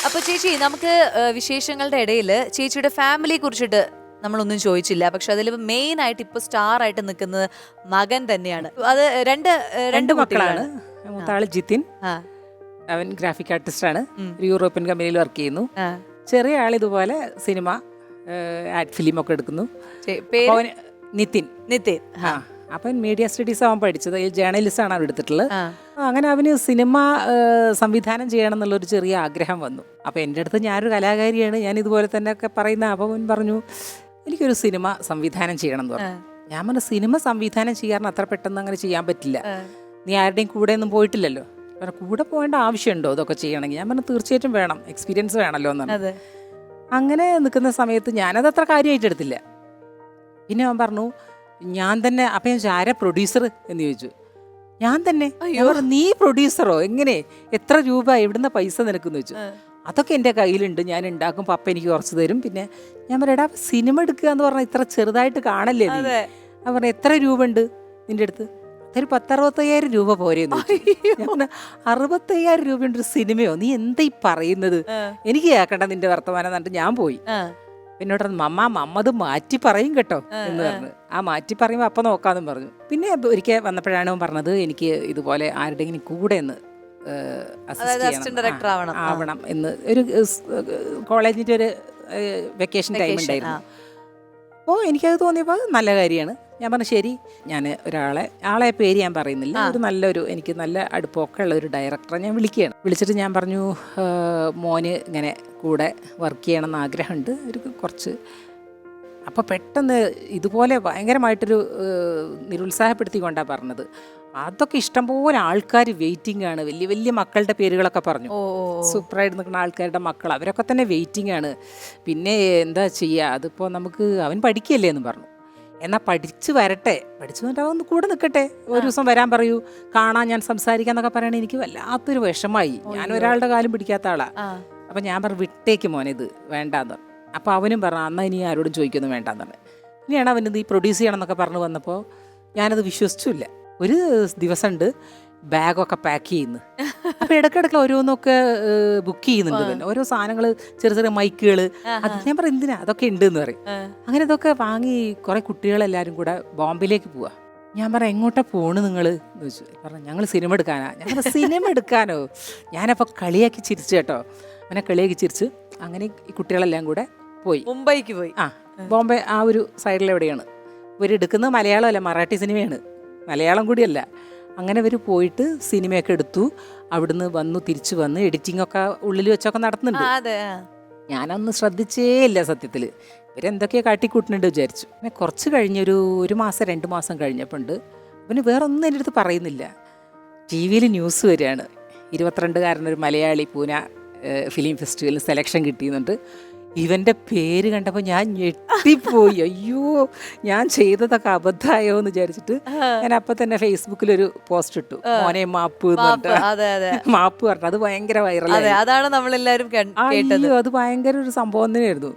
അപ്പൊ ചേച്ചി നമുക്ക് വിശേഷങ്ങളുടെ ഇടയിൽ ചേച്ചിയുടെ ഫാമിലിയെ കുറിച്ചിട്ട് നമ്മളൊന്നും ചോദിച്ചില്ല. പക്ഷെ അതിൽ മെയിൻ ആയിട്ട് ഇപ്പൊ സ്റ്റാർ ആയിട്ട് നിൽക്കുന്നത് മകൻ തന്നെയാണ്. അത് രണ്ട് മക്കളാണ്. മൂത്താള് ജിതിൻ, ആ, അവൻ ഗ്രാഫിക് ആർട്ടിസ്റ്റ് ആണ്, ഒരു യൂറോപ്യൻ കമ്പനിയിൽ വർക്ക് ചെയ്യുന്നു. ചെറിയ ആൾ ഇതുപോലെ സിനിമ, ആഡ് ഫിലിം ഒക്കെ എടുക്കുന്നു. പേര് അവൻ നിതിൻ. നിതിൻ. അപ്പം മീഡിയ സ്റ്റഡീസ് അവൻ പഠിച്ചത്, ജേർണലിസ്റ്റ് ആണ് അവൻ എടുത്തിട്ടുള്ളത്. അങ്ങനെ അവന് സിനിമ സംവിധാനം ചെയ്യണം എന്നുള്ളൊരു ചെറിയ ആഗ്രഹം വന്നു. അപ്പം എൻ്റെ അടുത്ത് ഞാനൊരു കലാകാരിയാണ്, ഞാൻ ഇതുപോലെ തന്നെ ഒക്കെ പറയുന്ന. അപ്പം അവൻ പറഞ്ഞു എനിക്കൊരു സിനിമ സംവിധാനം ചെയ്യണം എന്ന് പറഞ്ഞു. ഞാൻ പറഞ്ഞു സിനിമ സംവിധാനം ചെയ്യാൻ അത്ര പെട്ടെന്ന് അങ്ങനെ ചെയ്യാൻ പറ്റില്ല, നീ ആരുടെയും കൂടെ ഒന്നും പോയിട്ടില്ലല്ലോ. പറഞ്ഞു കൂടെ പോകേണ്ട ആവശ്യമുണ്ടോ ഇതൊക്കെ ചെയ്യണമെങ്കിൽ? ഞാൻ പറഞ്ഞു തീർച്ചയായിട്ടും വേണം, എക്സ്പീരിയൻസ് വേണമല്ലോ എന്നാണ്. അങ്ങനെ നിൽക്കുന്ന സമയത്ത് ഞാനത് അത്ര കാര്യമായിട്ട് എടുത്തില്ല. പിന്നെ അവൻ പറഞ്ഞു ഞാൻ തന്നെ. അപ്പം ഞാൻ ആരാ പ്രൊഡ്യൂസർ എന്ന് ചോദിച്ചു. ഞാൻ തന്നെ. നീ പ്രൊഡ്യൂസറോ? എങ്ങനെ, എത്ര രൂപ, എവിടുന്ന പൈസ നിനക്കെന്ന് ചോദിച്ചു. അതൊക്കെ എൻ്റെ കയ്യിലുണ്ട്, ഞാൻ ഉണ്ടാക്കും, പപ്പ എനിക്ക് കുറച്ച് തരും. പിന്നെ ഞാൻ പറയാം എടാ സിനിമ എടുക്കുക എന്ന് പറഞ്ഞാൽ ഇത്ര ചെറുതായിട്ട് കാണല്ലേ നീ? ഞാൻ പറഞ്ഞു എത്ര രൂപ ഉണ്ട് നിൻ്റെ അടുത്ത്? അതൊരു 10-65,000 രൂപ പോരെയെന്ന് ചോദിച്ചു. 65,000 രൂപയുണ്ട് ഒരു സിനിമയോ? നീ എന്താ ഈ പറയുന്നത്? എനിക്ക് കേൾക്കണ്ട നിന്റെ വർത്തമാനം എന്നിട്ട് ഞാൻ പോയി. പിന്നോട്ട് മമ്മത് മാറ്റി പറയും കേട്ടോ എന്ന് പറഞ്ഞു. ആ മാറ്റി പറയുമ്പോൾ അപ്പം നോക്കാമെന്നും പറഞ്ഞു. പിന്നെ ഒരിക്കൽ വന്നപ്പോഴാണ് പറഞ്ഞത് എനിക്ക് ഇതുപോലെ ആരുടെങ്കിലും കൂടെ ഒന്ന് അസിസ്റ്റ് ആവണം എന്ന്. ഒരു കോളേജിൻ്റെ ഒരു വെക്കേഷൻ ടൈം ഉണ്ടായിരുന്നു. അപ്പോൾ എനിക്കത് തോന്നിയപ്പോൾ നല്ല കാര്യമാണ്. ഞാൻ പറഞ്ഞു ശരി, ഞാൻ ആളെ പേര് ഞാൻ പറയുന്നില്ല, എനിക്ക് നല്ല അടുപ്പമൊക്കെ ഉള്ള ഒരു ഡയറക്ടറെ ഞാൻ വിളിക്കുകയാണ്. വിളിച്ചിട്ട് ഞാൻ പറഞ്ഞു മോന് ഇങ്ങനെ കൂടെ വർക്ക് ചെയ്യണമെന്ന് ആഗ്രഹമുണ്ട്, ഒരു കുറച്ച്. അപ്പോൾ പെട്ടെന്ന് ഇതുപോലെ ഭയങ്കരമായിട്ടൊരു നിരുത്സാഹപ്പെടുത്തിക്കൊണ്ടാണ് പറഞ്ഞത്. അതൊക്കെ ഇഷ്ടംപോലെ ആൾക്കാർ വെയിറ്റിംഗ് ആണ്. വലിയ വലിയ മക്കളുടെ പേരുകളൊക്കെ പറഞ്ഞു, സൂപ്പറായിട്ട് നിൽക്കുന്ന ആൾക്കാരുടെ മക്കൾ, അവരൊക്കെ തന്നെ വെയിറ്റിംഗ് ആണ്. പിന്നെ എന്താ ചെയ്യുക, അതിപ്പോൾ നമുക്ക് അവൻ പഠിക്കുകയല്ലേ എന്ന് പറഞ്ഞു. എന്നാൽ പഠിച്ചു വരട്ടെ, പഠിച്ചു വന്നിട്ട് അവൻ കൂടെ നിൽക്കട്ടെ, ഒരു ദിവസം വരാൻ പറയൂ, കാണാൻ, ഞാൻ സംസാരിക്കാന്നൊക്കെ പറയണേ. എനിക്ക് വല്ലാത്തൊരു വിഷമായി, ഞാൻ ഒരാളുടെ കാലും പിടിക്കാത്ത ആളാ. അപ്പം ഞാൻ പറഞ്ഞു വിട്ടേക്ക് മോനെ, ഇത് വേണ്ടാന്ന് പറഞ്ഞു. അപ്പോൾ അവനും പറഞ്ഞു എന്നാൽ ഇനി ആരോടും ചോദിക്കൊന്നും വേണ്ടാന്ന് പറഞ്ഞു. ഇനിയാണ് അവനിത് ഈ പ്രൊഡ്യൂസ് ചെയ്യണം എന്നൊക്കെ പറഞ്ഞു വന്നപ്പോൾ ഞാനത് വിശ്വസിച്ചില്ല. ഒരു ദിവസമുണ്ട് ബാഗൊക്കെ പാക്ക് ചെയ്യുന്നു. അപ്പോൾ ഇടയ്ക്കിടയ്ക്ക് ഓരോന്നൊക്കെ ബുക്ക് ചെയ്യുന്നുണ്ട്. പിന്നെ ഓരോ സാധനങ്ങൾ, ചെറിയ ചെറിയ മൈക്കുകൾ, അത് ഞാൻ പറയും എന്തിനാ അതൊക്കെ ഉണ്ട് എന്ന് പറയും. അങ്ങനെ ഇതൊക്കെ വാങ്ങി കുറേ കുട്ടികളെല്ലാവരും കൂടെ ബോംബെയിലേക്ക് പോവാ. ഞാൻ പറയാം എങ്ങോട്ടാ പോണ് നിങ്ങൾ എന്ന് ചോദിച്ചു. പറഞ്ഞു ഞങ്ങൾ സിനിമ എടുക്കാനാ. ഞാൻ പറഞ്ഞു സിനിമ എടുക്കാനോ? ഞാനപ്പോൾ കളിയാക്കി ചിരിച്ചു കേട്ടോ, അങ്ങനെ കളിയാക്കി ചിരിച്ച്. അങ്ങനെ ഈ കുട്ടികളെല്ലാം കൂടെ പോയി മുംബൈക്ക് പോയി. ബോംബെ ആ ഒരു സൈഡിലെവിടെയാണ്. ഇവരെടുക്കുന്നത് മലയാളമല്ല, മറാഠി സിനിമയാണ്, മലയാളം കൂടിയല്ല. അങ്ങനെ ഇവർ പോയിട്ട് സിനിമയൊക്കെ എടുത്തു. അവിടുന്ന് വന്നു, തിരിച്ചു വന്ന് എഡിറ്റിംഗ് ഒക്കെ ഉള്ളിൽ വെച്ചൊക്കെ നടത്തുന്നുണ്ട്. ഞാനൊന്നും ശ്രദ്ധിച്ചേ ഇല്ല സത്യത്തിൽ, ഇവരെന്തൊക്കെയോ കാട്ടിക്കൂട്ടുന്നുണ്ട് വിചാരിച്ചു. പിന്നെ കുറച്ച് കഴിഞ്ഞൊരു 1 മാസം 2 മാസം കഴിഞ്ഞപ്പോൾ ഉണ്ട് പിന്നെ വേറെ ഒന്നും എൻ്റെ അടുത്ത് പറയുന്നില്ല. ടി വിയിൽ ന്യൂസ് വരികയാണ്, 22കാരനൊരു മലയാളി പൂന ഫിലിം ഫെസ്റ്റിവലിൽ സെലക്ഷൻ കിട്ടിയെന്നുണ്ട്. ഇവൻ്റെ പേര് കണ്ടപ്പോൾ ഞാൻ ഞെട്ടിപ്പോയി. അയ്യോ, ഞാൻ ചെയ്തതൊക്കെ അബദ്ധമായോ എന്ന് വിചാരിച്ചിട്ട് ഞാൻ അപ്പം തന്നെ ഫേസ്ബുക്കിലൊരു പോസ്റ്റ് ഇട്ടു, മോനെ മാപ്പ് മാപ്പ് പറഞ്ഞു. അത് ഭയങ്കര വൈറലായി. അതാണ് നമ്മളെല്ലാവരും കേട്ടത്. അത് ഭയങ്കര ഒരു സംഭവം തന്നെയായിരുന്നു.